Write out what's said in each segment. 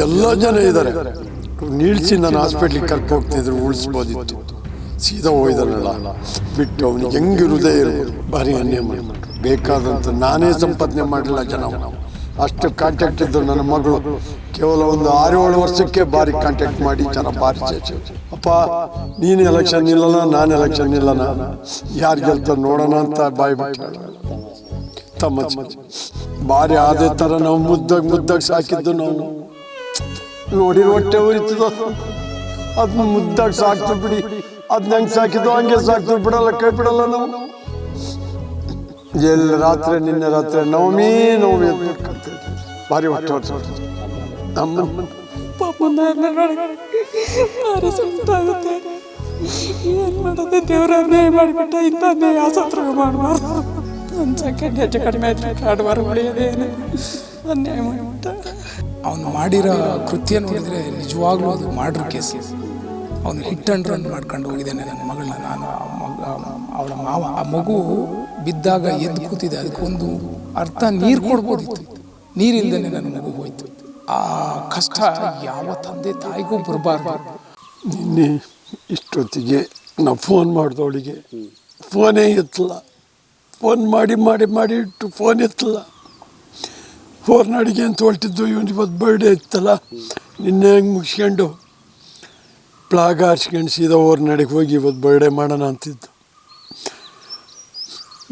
ಎಲ್ಲ ಜನ ಇದ್ದಾರೆ. ನಿಲ್ಲಿಸಿ ನಾನು ಹಾಸ್ಪಿಟ್ಲಿಗೆ ಕರ್ಕೊಂಡು ಹೋಗ್ತಿದ್ರು, ಉಳಿಸ್ಬೋದಿತ್ತು. ಸೀದಾ ಹೋಯ್ದನಲ್ಲ ಬಿಟ್ಟು ಅವನಿಗೆ ಹೆಂಗೆ ಹೃದಯ ಇರ್ಬೋದು. ಭಾರಿ ಅನ್ಯಾಯ ಮಾಡಿಬಿಟ್ರು. ಬೇಕಾದಂತ ನಾನೇ ಸಂಪಾದನೆ ಮಾಡಲಿಲ್ಲ ಜನ, ಅಷ್ಟು ಕಾಂಟ್ಯಾಕ್ಟ್ ಇದ್ದು. ನನ್ನ ಮಗಳು ಕೇವಲ ಒಂದು 6-7 ವರ್ಷಕ್ಕೆ ಭಾರಿ ಕಾಂಟ್ಯಾಕ್ಟ್ ಮಾಡಿ ಜನ ಭಾರಿ ಚೇಚೆ. ಅಪ್ಪ ನೀನು ಎಲೆಕ್ಷನ್ ನಿಲ್ಲನ, ನಾನು ಎಲೆಕ್ಷನ್ ನಿಲ್ಲನ, ಯಾರು ಗೆಲ್ತಾರೆ ನೋಡೋಣ ಅಂತ ಬಾಯಿ ಬಿಟ್ಟು ತಮ್ಮ ಭಾರಿ ಅದೇ ಥರ ನಾವು ಮುದ್ದಾಗಿ ಸಾಕಿದ್ದು. ನಾವು ನೋಡಿ ಹೊಟ್ಟೆ ಉರಿತದ, ಅದನ್ನ ಮುದ್ದಾಗಿ ಸಾಕ್ತು ಬಿಡಿ. ಅದನ್ನ ಹೆಂಗೆ ಸಾಕಿದ್ದು ಹಂಗೆ ಸಾಕ್ತು, ಬಿಡಲ್ಲ, ಕೈ ಬಿಡಲ್ಲ ನಾವು. ರಾತ್ರಿ ನಿನ್ನೆ ರಾತ್ರಿ ನವಮಿ ಭಾರಿ ಹೊಟ್ಟೆ ಹೊಡ್ತಾರೆ ನಮ್ಮ ಏನು ಮಾಡೋದು, ದೇವ್ರ ಅನ್ಯಾಯ ಮಾಡಿಬಿಟ್ಟ. ಇಂಥ ಅನ್ಯಾಯ ಆಸತ್ರ ಮಾಡಬಾರ್ದು. ಒಂದು ಸೆಕೆಂಡ್ ಹೆಚ್ಚು ಕಡಿಮೆ ಆಯ್ತು ಕಾಡುವಾರ ಉಳಿಯೋದೇನು ಅನ್ಯಾಯ ಮಾಡಿಬಿಟ್ಟ. ಅವನು ಮಾಡಿರೋ ಕೃತ್ಯ ನೋಡಿದರೆ ನಿಜವಾಗ್ಲೂ ಅದು ಮಾಡ್ರ ಕೇಸ್. ಅವನು ಹಿಟ್ ಆ್ಯಂಡ್ ರನ್ ಮಾಡ್ಕೊಂಡು ಹೋಗಿದ್ದಾನೆ ನನ್ನ ಮಗಳನ್ನ. ನಾನು ಅವಳ ಮಾವ, ಆ ಮಗು ಬಿದ್ದಾಗ ಎದ್ದು ಕೂತಿದೆ, ಅದಕ್ಕೊಂದು ಅರ್ಥ ನೀರು ಕೊಡ್ಬೋದಿತ್ತು. ನೀರಿಲ್ದೇ ನನ್ನ ಮಗು ಹೋಯ್ತು. ಆ ಕಷ್ಟ ಯಾವ ತಂದೆ ತಾಯಿಗೂ ಬರಬಾರ್ದು. ನಿನ್ನೆ ಇಷ್ಟೊತ್ತಿಗೆ ನಾವು ಫೋನ್ ಮಾಡಿದವಳಿಗೆ ಫೋನೇ ಎತ್ತಲ್ಲ. ಫೋನ್ ಮಾಡಿ ಇಟ್ಟು ಫೋನ್ ಎತ್ತಲ್ಲ. ಅಡಿಗೆ ಅಂತ ಹೊರಟಿದ್ದು. ಇವನು ಇವತ್ತು ಬರ್ಡೇ ಇತ್ತಲ್ಲ, ನಿನ್ನೆ ಹೆಂಗೆ ಮುಗಿಸ್ಕೊಂಡು ಪ್ಲಾಗ್ ಹಾರಿಸ್ಕೊಂಡು ಸೀದಾ ನಡಿಗೆ ಹೋಗಿ ಇವತ್ತು ಬರ್ಡೇ ಮಾಡೋಣ ಅಂತಿದ್ದು.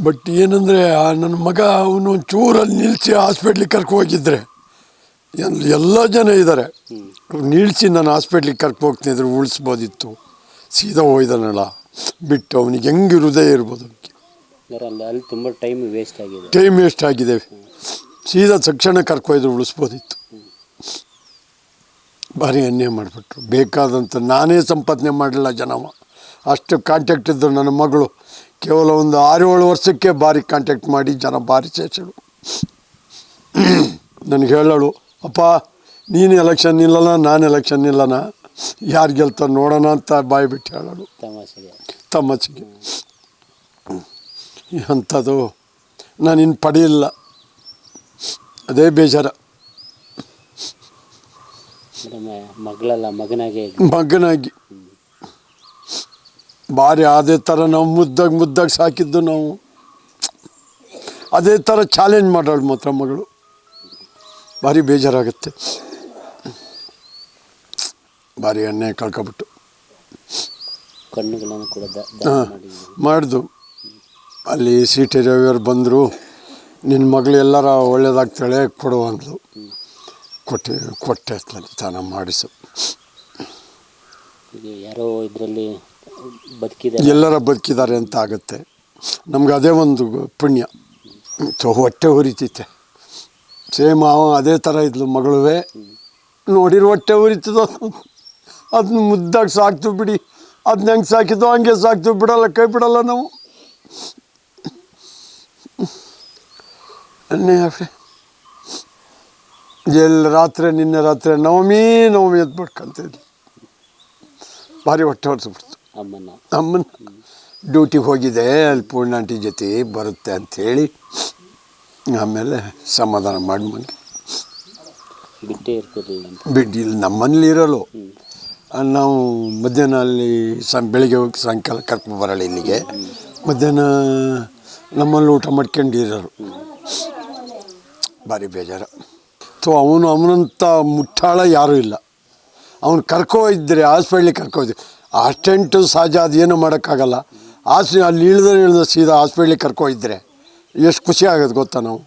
ಬಟ್ ಏನಂದರೆ ನನ್ನ ಮಗ ಅವನು ಒಂಚೂರಲ್ಲಿ ನಿಲ್ಲಿಸಿ ಹಾಸ್ಪಿಟ್ಲಿಗೆ ಕರ್ಕೊ ಹೋಗಿದ್ರೆ, ಎಲ್ಲ ಜನ ಇದ್ದಾರೆ, ನಿಲ್ಲಿಸಿ ನಾನು ಹಾಸ್ಪಿಟ್ಲಿಗೆ ಕರ್ಕೊ ಹೋಗ್ತಿದ್ರು, ಉಳಿಸ್ಬೋದಿತ್ತು. ಸೀದಾ ಹೋಯ್ದನಲ್ಲ ಬಿಟ್ಟು ಅವನಿಗೆ ಹೆಂಗೆ ಹೃದಯ ಇರ್ಬೋದು. ಅಲ್ಲಿ ತುಂಬ ಟೈಮ್ ವೇಸ್ಟ್ ಆಗಿದೆ. ಸೀದಾ ತಕ್ಷಣ ಕರ್ಕೊಯ್ದು ಉಳಿಸ್ಬೋದಿತ್ತು. ಭಾರಿ ಅನ್ಯಾಯ ಮಾಡಿಬಿಟ್ರು. ಬೇಕಾದಂತ ನಾನೇ ಸಂಪಾದನೆ ಮಾಡಲಿಲ್ಲ ಜನ, ಅಷ್ಟು ಕಾಂಟ್ಯಾಕ್ಟ್ ಇದ್ದರು. ನನ್ನ ಮಗಳು ಕೇವಲ ಒಂದು 6-7 ವರ್ಷಕ್ಕೆ ಭಾರಿ ಕಾಂಟ್ಯಾಕ್ಟ್ ಮಾಡಿ ಜನ ಭಾರಿ ಚೇಚಳು. ನನಗೆ ಹೇಳೋಳು, ಅಪ್ಪ ನೀನು ಎಲೆಕ್ಷನ್ ನಿಲ್ಲನ, ನಾನು ಎಲೆಕ್ಷನ್ ನಿಲ್ಲನ, ಯಾರು ಗೆಲ್ತಾರೆ ನೋಡೋಣ ಅಂತ ಬಾಯಿ ಬಿಟ್ಟು ಹೇಳೋಳು ತಮಾಷೆಗೆ. ಅಂಥದ್ದು ನಾನಿನ್ನು ಪಡೆಯಿಲ್ಲ, ಅದೇ ಬೇಜಾರ. ಮಗನಾಗಿ ಭಾರಿ ಅದೇ ಥರ ನಾವು ಮುದ್ದಾಗಿ ಸಾಕಿದ್ದು. ನಾವು ಅದೇ ಥರ ಚಾಲೆಂಜ್ ಮಾಡೋಳು ಮಾತ್ರ ಮಗಳು. ಭಾರಿ ಬೇಜಾರಾಗುತ್ತೆ. ಭಾರಿ ಅನ್ಯಾಯ ಕಳ್ಕೊಬಿಟ್ಟು ಮಾಡ್ದು. ಅಲ್ಲಿ ಸಿಟಿ ರವಿಯವ್ರು ಬಂದರು, ನಿನ್ನ ಮಗಳು ಎಲ್ಲರ ಒಳ್ಳೇದಾಗ್ತಾಳೆ ಕೊಡು ಅಂದ್ಲು. ಕೊಟ್ಟೆ ಸ್ನಾನ ಮಾಡಿಸು. ಎಲ್ಲರ ಬದುಕಿದ್ದಾರೆ ಅಂತ ಆಗುತ್ತೆ ನಮ್ಗೆ, ಅದೇ ಒಂದು ಪುಣ್ಯ. ಹೊಟ್ಟೆ ಉರಿತೈತೆ. ಸೇಮ್ ಅದೇ ಥರ ಇದ್ಲು ಮಗಳುವೆ. ನೋಡಿರೋ ಹೊಟ್ಟೆ ಉರಿತದ. ಅದನ್ನ ಮುದ್ದಾಗಿ ಸಾಕ್ತು ಬಿಡಿ. ಅದನ್ನ ಹೆಂಗೆ ಸಾಕಿದ್ದು ಹಂಗೆ ಸಾಕ್ತು, ಬಿಡಲ್ಲ, ಕೈ ಬಿಡಲ್ಲ ನಾವು. ರಾತ್ರಿ ನಿನ್ನೆ ರಾತ್ರಿ ನವಮಿ ಎದ್ದು ಬಿಡ್ಕೊಂತಿದ್ಲು. ಭಾರಿ ಹೊಟ್ಟೆ ಹೊಡ್ಸ್ಬಿಡ್ತು. ಅಮ್ಮನ ಡ್ಯೂಟಿಗೆ ಹೋಗಿದೆ, ಅಲ್ಲಿ ಪೂರ್ಣಾಂಟಿ ಜೊತೆ ಬರುತ್ತೆ ಅಂಥೇಳಿ ಆಮೇಲೆ ಸಮಾಧಾನ ಮಾಡಿ ಮಂಗೆ ಬಿಟ್ಟು ಇಲ್ಲಿ ನಮ್ಮನೇಲಿ ಇರೋಳು. ನಾವು ಮಧ್ಯಾಹ್ನ ಅಲ್ಲಿ ಬೆಳಿಗ್ಗೆ ಹೋಗಿ ಸಾಯಂಕಾಲ ಕರ್ಕೊಂಡು ಬರೋಳು ಇಲ್ಲಿಗೆ. ಮಧ್ಯಾಹ್ನ ನಮ್ಮಲ್ಲಿ ಊಟ ಮಾಡ್ಕೊಂಡಿರೋರು. ಭಾರಿ ಬೇಜಾರು. ಅವನಂಥ ಮುಟ್ಟಾಳ ಯಾರೂ ಇಲ್ಲ. ಅವ್ನು ಕರ್ಕೋಯ್ದ್ರೆ ಹಾಸ್ಪಿಟ್ಲಿಗೆ ಕರ್ಕೋಯ್ದು. ಅಷ್ಟೆಂಟು ಸಹಜ, ಅದೇನು ಮಾಡೋಕ್ಕಾಗಲ್ಲ. ಅಲ್ಲಿ ಇಳ್ದ ಸೀದಾ ಹಾಸ್ಪಿಟ್ಲಿಗೆ ಕರ್ಕೋಯ್ದ್ರೆ ಎಷ್ಟು ಖುಷಿ ಆಗೋದು ಗೊತ್ತಾ. ನಾವು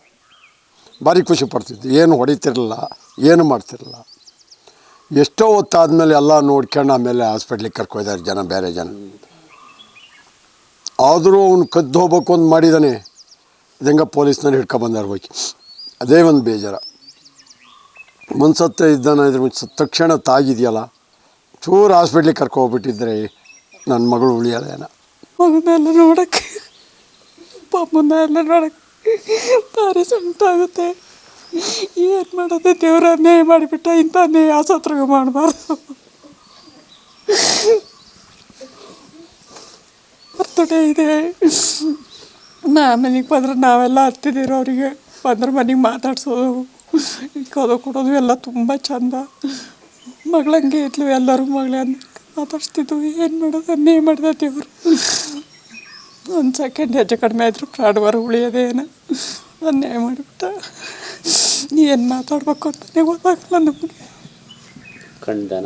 ಭಾರಿ ಖುಷಿ ಪಡ್ತಿದ್ವಿ. ಏನು ಹೊಡಿತಿರಲಿಲ್ಲ, ಏನು ಮಾಡ್ತಿರಲಿಲ್ಲ. ಎಷ್ಟೋ ಹೊತ್ತಾದ್ಮೇಲೆ ಎಲ್ಲ ನೋಡ್ಕೊಂಡು ಆಮೇಲೆ ಹಾಸ್ಪಿಟ್ಲಿಗೆ ಕರ್ಕೊಯ್ದಾರೆ ಜನ, ಬೇರೆ ಜನ. ಆದರೂ ಅವ್ನು ಕದ್ದು ಹೋಗ್ಬೇಕು ಅಂತ ಮಾಡಿದ್ದಾನೆ. ಅದಂಗೆ ಪೊಲೀಸ್ನವ್ರು ಹಿಡ್ಕೊಬಂದಾರೆ ಹೋಗಿ. ಅದೇ ಒಂದು ಬೇಜಾರ. ಮನ್ಸತ್ತೆ ಇದ್ದಾನ, ಇದ್ರ ತಕ್ಷಣ ತಾಗಿದೆಯಲ್ಲ, ಚೂರು ಹಾಸ್ಪಿಟ್ಲಿಗೆ ಕರ್ಕೊಬಿಟ್ಟಿದ್ರೆ ನನ್ನ ಮಗಳು ಉಳಿಯೋದೇನ. ಮಗನೆಲ್ಲ ನೋಡೋಕ್ಕೆ, ಪಾಪನೆಲ್ಲ ನೋಡೋಕ್ಕೆ ಭಾರಿ ಸಂಕಟಾಗುತ್ತೆ. ಏನು ಮಾಡೋದು, ದೇವ್ರ ಅನ್ಯಾಯ ಮಾಡಿಬಿಟ್ಟ. ಇಂಥ ಅನ್ಯಾಯ ಆಸತ್ರಿಗೂ ಮಾಡಬಾರ್ದು. ಬರ್ತಡೇ ಇದೆ. ಮನೆಗೆ ಬಂದ್ರೆ ನಾವೆಲ್ಲ ಹತ್ತಿದ್ದೀರೋ, ಅವರಿಗೆ ಬಂದ್ರೆ ಮನೆಗೆ ಮಾತಾಡ್ಸೋದು, ಕದು ಕೊಡೋದು ಎಲ್ಲ ತುಂಬ ಚಂದ. ಮಗಳಂಗೆ ಇದ್ಲು, ಎಲ್ಲರೂ ಮಗಳೇ ಅಂತ ಮಾತಾಡ್ಸ್ತಿದ್ವು. ಏನು ಮಾಡೋದು, ಅನ್ಯಾಯ ಮಾಡಿದ ದೇವರು. ಒಂದು ಸೆಕೆಂಡ್ ಹೆಚ್ಚು ಕಡಿಮೆ ಆದರೂ ಪ್ರಾಣವಾರ ಉಳಿಯೋದೇನು, ಅನ್ಯಾಯ ಮಾಡಿಬಿಟ್ಟ. ಏನು ಮಾತಾಡ್ಬೇಕು ಅಂತಲೇ ಗೊತ್ತಾಗಲ್ಲ ನಮಗೆ. ಕಣ್ದಾನ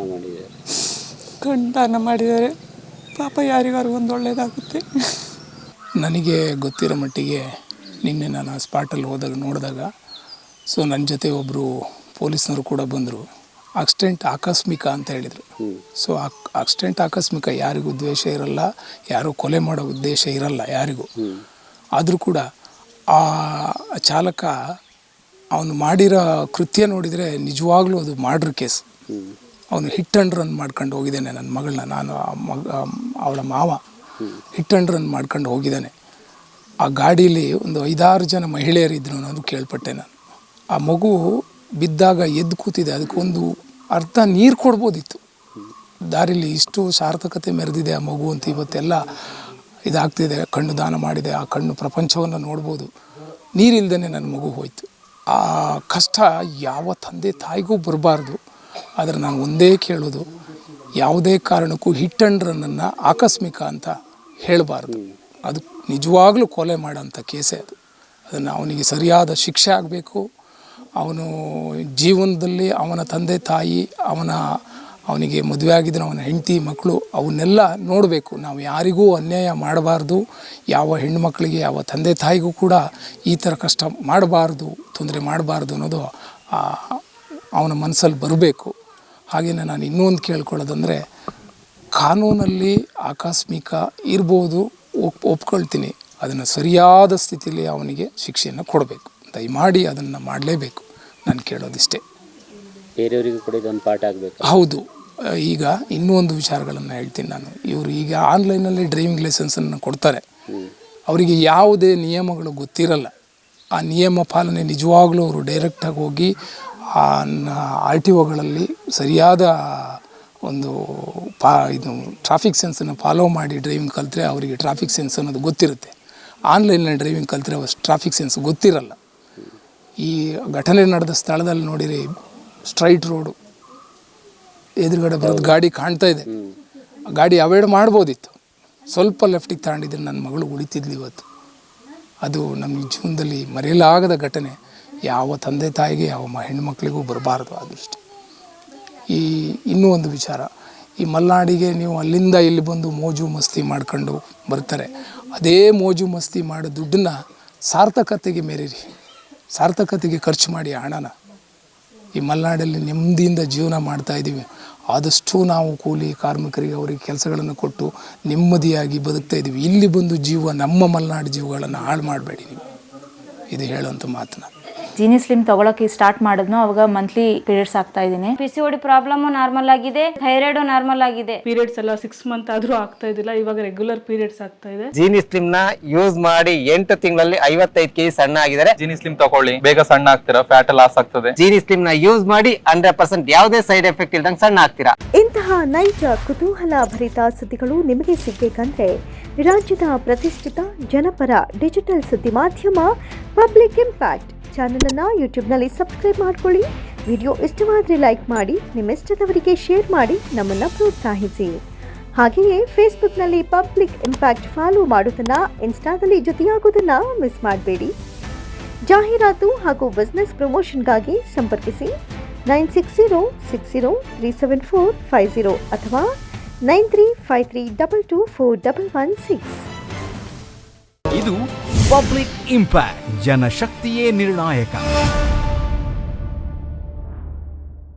ಮಾಡಿದ್ದಾರೆ. ಪಾಪ ಯಾರಿಗಾರು ಒಂದು ಒಳ್ಳೇದಾಗುತ್ತೆ. ನನಗೆ ಗೊತ್ತಿರೋ ಮಟ್ಟಿಗೆ ನಿನ್ನೆ ನಾನು ಸ್ಪಾಟಲ್ಲಿ ಹೋದಾಗ ನೋಡಿದಾಗ, ಸೊ ನನ್ನ ಜೊತೆ ಒಬ್ಬರು ಪೊಲೀಸ್ನವರು ಕೂಡ ಬಂದರು. ಆಕ್ಸಿಡೆಂಟ್ ಆಕಸ್ಮಿಕ ಅಂತ ಹೇಳಿದರು. ಸೊ ಆಕ್ಸಿಡೆಂಟ್ ಆಕಸ್ಮಿಕ, ಯಾರಿಗೂ ದ್ವೇಷ ಇರಲ್ಲ, ಯಾರೂ ಕೊಲೆ ಮಾಡೋ ಉದ್ದೇಶ ಇರಲ್ಲ ಯಾರಿಗೂ. ಆದರೂ ಕೂಡ ಆ ಚಾಲಕ ಅವನು ಮಾಡಿರೋ ಕೃತ್ಯ ನೋಡಿದರೆ ನಿಜವಾಗ್ಲೂ ಅದು ಮರ್ಡರ್ ಕೇಸ್. ಅವನು ಹಿಟ್ ಆ್ಯಂಡ್ ರನ್ ಮಾಡ್ಕೊಂಡು ಹೋಗಿದ್ದಾನೆ. ನನ್ನ ಮಗಳನ್ನ, ನಾನು ಅವಳ ಮಾವ ಹಿಟ್ ಆ್ಯಂಡ್ ರನ್ ಮಾಡ್ಕೊಂಡು ಹೋಗಿದ್ದಾನೆ. ಆ ಗಾಡೀಲಿ ಒಂದು 5-6 ಜನ ಮಹಿಳೆಯರಿದ್ದರು ಅನ್ನೋದು ಕೇಳ್ಪಟ್ಟೆ ನಾನು. ಆ ಮಗು ಬಿದ್ದಾಗ ಎದ್ದು ಕೂತಿದೆ, ಅದಕ್ಕೊಂದು ಅರ್ಧ ನೀರು ಕೊಡ್ಬೋದಿತ್ತು. ದಾರಿಲಿ ಇಷ್ಟು ಸಾರ್ಥಕತೆ ಮೆರೆದಿದೆ ಆ ಮಗು ಅಂತ ಇವತ್ತೆಲ್ಲ ಇದಾಗ್ತಿದೆ. ಕಣ್ಣು ದಾನ ಮಾಡಿದೆ, ಆ ಕಣ್ಣು ಪ್ರಪಂಚವನ್ನು ನೋಡ್ಬೋದು. ನೀರಿಲ್ದೇ ನನ್ನ ಮಗು ಹೋಯ್ತು. ಆ ಕಷ್ಟ ಯಾವ ತಂದೆ ತಾಯಿಗೂ ಬರಬಾರ್ದು. ಆದರೆ ನಾನು ಒಂದೇ ಕೇಳೋದು, ಯಾವುದೇ ಕಾರಣಕ್ಕೂ ಹಿಟ್ ಆ್ಯಂಡ್ ರನ್ನನ್ನು ಆಕಸ್ಮಿಕ ಅಂತ ಹೇಳಬಾರ್ದು. ಅದು ನಿಜವಾಗ್ಲೂ ಕೊಲೆ ಮಾಡೋಂಥ ಕೇಸೇ ಅದು. ಅದನ್ನು ಅವನಿಗೆ ಸರಿಯಾದ ಶಿಕ್ಷೆ ಆಗಬೇಕು. ಅವನು ಜೀವನದಲ್ಲಿ ಅವನ ತಂದೆ ತಾಯಿ, ಅವನಿಗೆ ಮದುವೆ ಆಗಿದ್ರೆ ಅವನ ಹೆಂಡತಿ ಮಕ್ಕಳು, ಅವನ್ನೆಲ್ಲ ನೋಡಬೇಕು. ನಾವು ಯಾರಿಗೂ ಅನ್ಯಾಯ ಮಾಡಬಾರ್ದು. ಯಾವ ಹೆಣ್ಣುಮಕ್ಕಳಿಗೆ, ಯಾವ ತಂದೆ ತಾಯಿಗೂ ಕೂಡ ಈ ಥರ ಕಷ್ಟ ಮಾಡಬಾರ್ದು, ತೊಂದರೆ ಮಾಡಬಾರ್ದು ಅನ್ನೋದು ಅವನ ಮನಸ್ಸಲ್ಲಿ ಬರಬೇಕು. ಹಾಗೆಯೇ ನಾನು ಇನ್ನೊಂದು ಕೇಳ್ಕೊಳ್ಳೋದಂದರೆ, ಕಾನೂನಲ್ಲಿ ಆಕಸ್ಮಿಕ ಇರ್ಬೋದು, ಒಪ್ಕೊಳ್ತೀನಿ. ಅದನ್ನು ಸರಿಯಾದ ಸ್ಥಿತಿಯಲ್ಲಿ ಅವನಿಗೆ ಶಿಕ್ಷೆಯನ್ನು ಕೊಡಬೇಕು. ದಯಮಾಡಿ ಅದನ್ನು ಮಾಡಲೇಬೇಕು. ನಾನು ಕೇಳೋದಿಷ್ಟೇ. ಬೇರೆಯವರಿಗೂ ಕೂಡ ಇದೊಂದು ಪಾಠ ಆಗಬೇಕು. ಹೌದು. ಈಗ ಇನ್ನೂ ಒಂದು ವಿಚಾರಗಳನ್ನು ಹೇಳ್ತೀನಿ ನಾನು. ಇವರು ಈಗ ಆನ್ಲೈನಲ್ಲಿ ಡ್ರೈವಿಂಗ್ ಲೈಸೆನ್ಸನ್ನು ಕೊಡ್ತಾರೆ. ಅವರಿಗೆ ಯಾವುದೇ ನಿಯಮಗಳು ಗೊತ್ತಿರಲ್ಲ. ಆ ನಿಯಮ ಪಾಲನೆ ನಿಜವಾಗ್ಲೂ ಅವರು ಡೈರೆಕ್ಟಾಗಿ ಹೋಗಿ RTOಗಳಲ್ಲಿ ಸರಿಯಾದ ಒಂದು ಇದು ಟ್ರಾಫಿಕ್ ಸೆನ್ಸನ್ನು ಫಾಲೋ ಮಾಡಿ ಡ್ರೈವಿಂಗ್ ಕಲಿತ್ರೆ ಅವರಿಗೆ ಟ್ರಾಫಿಕ್ ಸೆನ್ಸ್ ಅನ್ನೋದು ಗೊತ್ತಿರುತ್ತೆ. ಆನ್ಲೈನಲ್ಲಿ ಡ್ರೈವಿಂಗ್ ಕಲಿತ್ರೆ ಟ್ರಾಫಿಕ್ ಸೆನ್ಸ್ ಗೊತ್ತಿರಲ್ಲ. ಈ ಘಟನೆ ನಡೆದ ಸ್ಥಳದಲ್ಲಿ ನೋಡಿರಿ, ಸ್ಟ್ರೈಟ್ ರೋಡು, ಎದುರುಗಡೆ ಬರೋದು ಗಾಡಿ ಕಾಣ್ತಾ ಇದೆ. ಗಾಡಿ ಅವಾಯ್ಡ್ ಮಾಡ್ಬೋದಿತ್ತು. ಸ್ವಲ್ಪ ಲೆಫ್ಟಿಗೆ ತಗೊಂಡಿದ್ರೆ ನನ್ನ ಮಗಳು ಉಳಿತಿದ್ಲು ಇವತ್ತು. ಅದು ನಮ್ಮ ಜೀವನದಲ್ಲಿ ಮರೆಯಲಾಗದ ಘಟನೆ. ಯಾವ ತಂದೆ ತಾಯಿಗೆ, ಯಾವ ಹೆಣ್ಣುಮಕ್ಕಳಿಗೂ ಬರಬಾರ್ದು ಆ ದೃಷ್ಟಿ. ಇನ್ನೂ ಒಂದು ವಿಚಾರ, ಈ ಮಲೆನಾಡಿಗೆ ನೀವು ಅಲ್ಲಿಂದ ಇಲ್ಲಿ ಬಂದು ಮೋಜು ಮಸ್ತಿ ಮಾಡ್ಕೊಂಡು ಬರ್ತಾರೆ. ಅದೇ ಮೋಜು ಮಸ್ತಿ ಮಾಡೋ ದುಡ್ಡನ್ನು ಸಾರ್ಥಕತೆಗೆ ಮೇರಿರಿ, ಸಾರ್ಥಕತೆಗೆ ಖರ್ಚು ಮಾಡಿ ಹಣನ. ಈ ಮಲೆನಾಡಲ್ಲಿ ನೆಮ್ಮದಿಯಿಂದ ಜೀವನ ಮಾಡ್ತಾಯಿದ್ದೀವಿ. ಆದಷ್ಟು ನಾವು ಕೂಲಿ ಕಾರ್ಮಿಕರಿಗೆ ಅವರಿಗೆ ಕೆಲಸಗಳನ್ನು ಕೊಟ್ಟು ನೆಮ್ಮದಿಯಾಗಿ ಬದುಕ್ತಾ ಇದ್ದೀವಿ. ಇಲ್ಲಿ ಬಂದು ನಮ್ಮ ಮಲೆನಾಡು ಜೀವಗಳನ್ನು ಹಾಳು ಮಾಡಬೇಡಿ ನೀವು. ಇದು ಹೇಳುವಂಥ ಮಾತನ್ನ. ಜೀನಿ ಸ್ಲಿಮ್ ತಗೊಳಕ್ಕೆ ಸ್ಟಾರ್ಟ್ ಮಾಡಿದ್ನು, ಅವಾಗ ಮಂತ್ಲಿ ಪೀರಿಯಡ್ಸ್ ಆಗ್ತಾ ಇದ್ದೀನಿ. PCOD ಪ್ರಾಬ್ಲಮ್ ನಾರ್ಮಲ್ ಆಗಿದೆ, ಥೈರಾಯ್ಡ್ ನಾರ್ಮಲ್ ಆಗಿದೆ. ಪೀರಿಯಡ್ಸ್ ಎಲ್ಲ 6 ಮಂತ್ ಆದ್ರೂ ಆಗ್ತಾ ಇದ್ದಿಲ್ಲ, ಇವಾಗ ರೆಗ್ಯುಲರ್ ಪೀರಿಯಡ್ಸ್ ಆಗ್ತಾ ಇದೆ. ಜೀನಿ ಸ್ಲಿಮ್ ನ ಯೂಸ್ ಮಾಡಿ 8 ತಿಂಗಳಲ್ಲಿ 55 kg ಸಣ್ಣ ಆಗಿದ್ದಾರೆ. ಜೀನಿ ಸ್ಲಿಮ್ ತಗೊಳ್ಳಿ, ಬೇಗ ಸಣ್ಣ ಆಗ್ತೀರಾ, ಫ್ಯಾಟ್ ಲಾಸ್ ಆಗ್ತದೆ. ಜೀನಿ ಸ್ಲಿಮ್ ನ ಯೂಸ್ ಮಾಡಿ 100% ಯಾವುದೇ ಸೈಡ್ ಎಫೆಕ್ಟ್ ಇಲ್ದಂಗೆ ಸಣ್ಣ ಆಗ್ತೀರಾ. ಇಂತಹ ನೈಜ ಕುತೂಹಲ ಭರಿತ ಸುದ್ದಿಗಳು ನಿಮಗೆ ಸಿಗಬೇಕಂದ್ರೆ ರಾಜ್ಯದ ಪ್ರತಿಷ್ಠಿತ ಜನಪರ ಡಿಜಿಟಲ್ ಸುದ್ದಿ ಮಾಧ್ಯಮ ಪಬ್ಲಿಕ್ ಇಂಪ್ಯಾಕ್ಟ್ ಚಾನೆಲ್ ಅನ್ನು ಯೂಟ್ಯೂಬ್ನಲ್ಲಿ ಸಬ್ಸ್ಕ್ರೈಬ್ ಮಾಡ್ಕೊಳ್ಳಿ. ವಿಡಿಯೋ ಇಷ್ಟವಾದರೆ ಲೈಕ್ ಮಾಡಿ, ನಿಮ್ಮ ಇಷ್ಟದವರಿಗೆ ಶೇರ್ ಮಾಡಿ ನಮ್ಮನ್ನು ಪ್ರೋತ್ಸಾಹಿಸಿ. ಹಾಗೆಯೇ ಫೇಸ್ಬುಕ್ನಲ್ಲಿ ಪಬ್ಲಿಕ್ ಇಂಪ್ಯಾಕ್ಟ್ ಫಾಲೋ ಮಾಡೋದನ್ನು, ಇನ್ಸ್ಟಾದಲ್ಲಿ ಜೊತೆಯಾಗೋದನ್ನು ಮಿಸ್ ಮಾಡಬೇಡಿ. ಜಾಹೀರಾತು ಹಾಗೂ ಬಿಸ್ನೆಸ್ ಪ್ರಮೋಷನ್ಗಾಗಿ ಸಂಪರ್ಕಿಸಿ 9606037450 ಅಥವಾ 9353224116. ಇದು ಪಬ್ಲಿಕ್ ಇಂಪ್ಯಾಕ್ಟ್, ಜನಶಕ್ತಿಯೇ ನಿರ್ಣಾಯಕ.